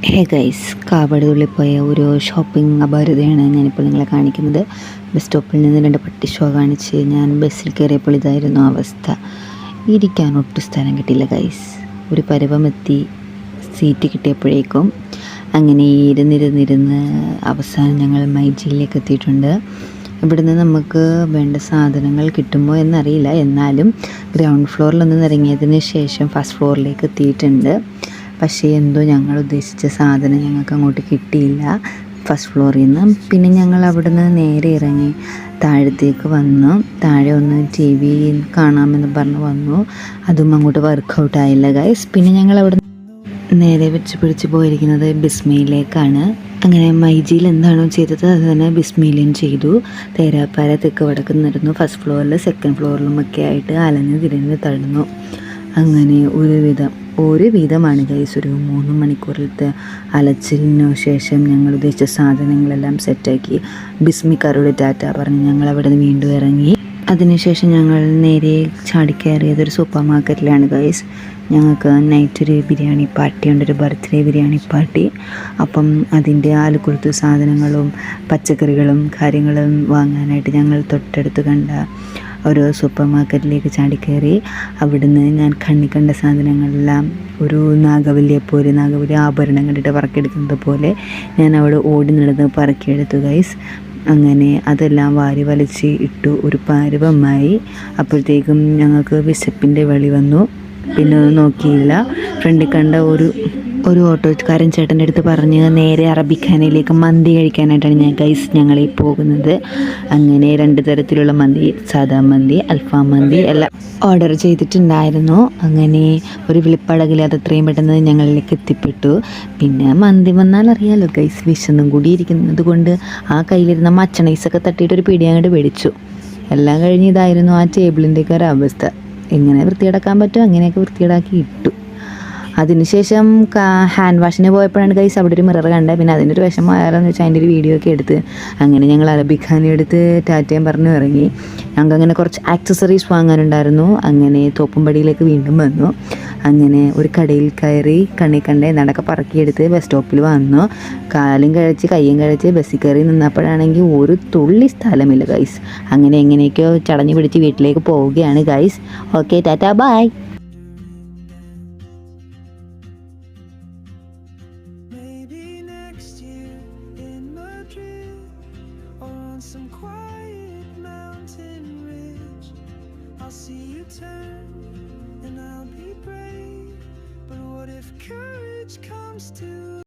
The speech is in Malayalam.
ഹേ ഗൈസ്, കാവടുകളിൽ പോയ ഒരു ഷോപ്പിംഗ് അപാരതയാണ് ഞാനിപ്പോൾ നിങ്ങളെ കാണിക്കുന്നത്. ബസ് സ്റ്റോപ്പിൽ നിന്ന് 2 പട്ടി ഷോ കാണിച്ച് ഞാൻ ബസ്സിൽ കയറിയപ്പോൾ ഇതായിരുന്നു അവസ്ഥ. ഇരിക്കാൻ ഒട്ടും സ്ഥലം കിട്ടിയില്ല ഗൈസ്. ഒരു പരുവമെത്തി സീറ്റ് കിട്ടിയപ്പോഴേക്കും അങ്ങനെ ഇരുന്നിരുന്നിരുന്ന് അവസാനം ഞങ്ങൾ മൈജിയിലേക്ക് എത്തിയിട്ടുണ്ട്. ഇവിടുന്ന് നമുക്ക് വേണ്ട സാധനങ്ങൾ കിട്ടുമോ എന്നറിയില്ല. എന്നാലും ഗ്രൗണ്ട് ഫ്ലോറിലൊന്നും ഇറങ്ങിയതിന് ശേഷം ഫസ്റ്റ് ഫ്ലോറിലേക്ക് എത്തിയിട്ടുണ്ട്. പക്ഷേ എന്തോ ഞങ്ങൾ ഉദ്ദേശിച്ച സാധനം ഞങ്ങൾക്ക് അങ്ങോട്ട് കിട്ടിയില്ല ഫസ്റ്റ് ഫ്ലോറിൽ നിന്ന്. പിന്നെ ഞങ്ങൾ അവിടെ നിന്ന് നേരെ ഇറങ്ങി താഴത്തേക്ക് വന്നു. താഴെ ഒന്ന് ടി വി കാണാമെന്ന് പറഞ്ഞ് വന്നു. അതും അങ്ങോട്ട് വർക്കൗട്ട് ആയില്ല ഗൈസ്. പിന്നെ ഞങ്ങൾ അവിടെ നേരെ വെച്ച് പിടിച്ച് പോയിരിക്കുന്നത് ബിസ്മിയിലേക്കാണ്. അങ്ങനെ മൈജിയിൽ എന്താണോ ചെയ്തത് അത് തന്നെ ബിസ്മിയിലും ചെയ്തു. തേരാപ്പാര തെക്ക് വടക്ക് നിന്നിരുന്നു. ഫസ്റ്റ് ഫ്ലോറിൽ സെക്കൻഡ് ഫ്ലോറിലുമൊക്കെ ആയിട്ട് അലഞ്ഞ് തിരിഞ്ഞ് തടഞ്ഞു. അങ്ങനെ ഒരു വിധമാണ് ഗൈസ്. ഒരു 3 മണിക്കൂറിലത്തെ അലച്ചിലിനു ശേഷം ഞങ്ങൾ ഉദ്ദേശിച്ച സാധനങ്ങളെല്ലാം സെറ്റാക്കി ബിസ്മിക്കാരോട് ടാറ്റ പറഞ്ഞ് ഞങ്ങൾ അവിടെ നിന്ന് വീണ്ടും ഇറങ്ങി. അതിനുശേഷം ഞങ്ങൾ നേരെ ചാടിക്കയറിയത് ഒരു സൂപ്പർ മാർക്കറ്റിലാണ് ഗൈസ്. ഞങ്ങൾക്ക് നൈറ്റ് ഒരു ബിരിയാണി പാർട്ടിയുണ്ട്, ഒരു ബർത്ത്ഡേ ബിരിയാണി പാർട്ടി. അപ്പം അതിൻ്റെ ആലുക്കുളുത്ത് സാധനങ്ങളും പച്ചക്കറികളും കാര്യങ്ങളും വാങ്ങാനായിട്ട് ഞങ്ങൾ തൊട്ടടുത്ത് കണ്ട ഒരു സൂപ്പർ മാർക്കറ്റിലേക്ക് ചാടിക്കയറി. അവിടുന്ന് ഞാൻ കണ്ട സാധനങ്ങളെല്ലാം ഒരു നാഗവല്ലി ആഭരണം കണ്ടിട്ട് പറക്കിയെടുക്കുന്നത് പോലെ ഞാൻ അവിടെ ഓടി നടന്ന് പറക്കിയെടുത്തു ഗൈസ്. അങ്ങനെ അതെല്ലാം വാരി വലിച്ച് ഇട്ടു. ഒരു പരുവമായി. അപ്പോഴത്തേക്കും ഞങ്ങൾക്ക് വിശപ്പിൻ്റെ വിളി വന്നു. പിന്നെ ഒന്നും നോക്കിയില്ല. ഫ്രണ്ടിൽ കണ്ട ഒരു ഓട്ടോക്കാരൻ ചേട്ടൻ്റെ അടുത്ത് പറഞ്ഞ് നേരെ അറബിഖാനയിലേക്ക് മന്തി കഴിക്കാനായിട്ടാണ് ഞങ്ങളീ പോകുന്നത്. അങ്ങനെ 2 തരത്തിലുള്ള മന്തി, സാദാ മന്തി, അൽഫാം മന്തി എല്ലാം ഓർഡർ ചെയ്തിട്ടുണ്ടായിരുന്നു. അങ്ങനെ ഒരു വിളിപ്പടകിൽ അത് എത്രയും പെട്ടെന്ന് ഞങ്ങളിലേക്ക് എത്തിപ്പെട്ടു. പിന്നെ മന്തി വന്നാൽ അറിയാമല്ലോ ഗൈസ്, വിശന്നും കൂടി ഇരിക്കുന്നത് കൊണ്ട് ആ കയ്യിലിരുന്ന മച്ചണൈസൊക്കെ തട്ടിയിട്ട് ഒരു പിടി അങ്ങോട്ട് പിടിച്ചു. എല്ലാം കഴിഞ്ഞ് ഇതായിരുന്നു ആ ടേബിളിൻ്റെയൊക്കെ ഒരു അവസ്ഥ. എങ്ങനെ വൃത്തിയെടുക്കാൻ പറ്റുമോ അങ്ങനെയൊക്കെ വൃത്തിയേടാക്കി ഇട്ടു. അതിനുശേഷം ഹാൻഡ് വാഷിന് പോയപ്പോഴാണ് ഗൈസ് അവിടെ ഒരു മിറർ കണ്ടത്. പിന്നെ അതിൻ്റെ ഒരു വിഷമമായാലെന്ന് വെച്ചാൽ അതിൻ്റെ ഒരു വീഡിയോ ഒക്കെ എടുത്ത് അങ്ങനെ ഞങ്ങൾ അറബിഖാനെ എടുത്ത് ടാറ്റയും പറഞ്ഞു ഇറങ്ങി. ഞങ്ങൾക്ക് അങ്ങനെ കുറച്ച് ആക്സസറീസ് വാങ്ങാനുണ്ടായിരുന്നു. അങ്ങനെ തോപ്പുംപടിയിലേക്ക് വീണ്ടും വന്നു. അങ്ങനെ ഒരു കടയിൽ കയറി കണ്ടേ നടക്കെ പറക്കിയെടുത്ത് ബസ് സ്റ്റോപ്പിൽ വന്നു. കാലും കഴിച്ച് കയ്യും കഴിച്ച് ബസ്സിൽ കയറി നിന്നപ്പോഴാണെങ്കിൽ ഒരു തുള്ളി സ്ഥലമില്ല ഗൈസ്. അങ്ങനെ എങ്ങനെയൊക്കെയോ ചടഞ്ഞു പിടിച്ച് വീട്ടിലേക്ക് പോവുകയാണ് guys. Okay, tata, bye. Some quiet mountain ridge, I'll see you turn and I'll be brave. But what if courage comes to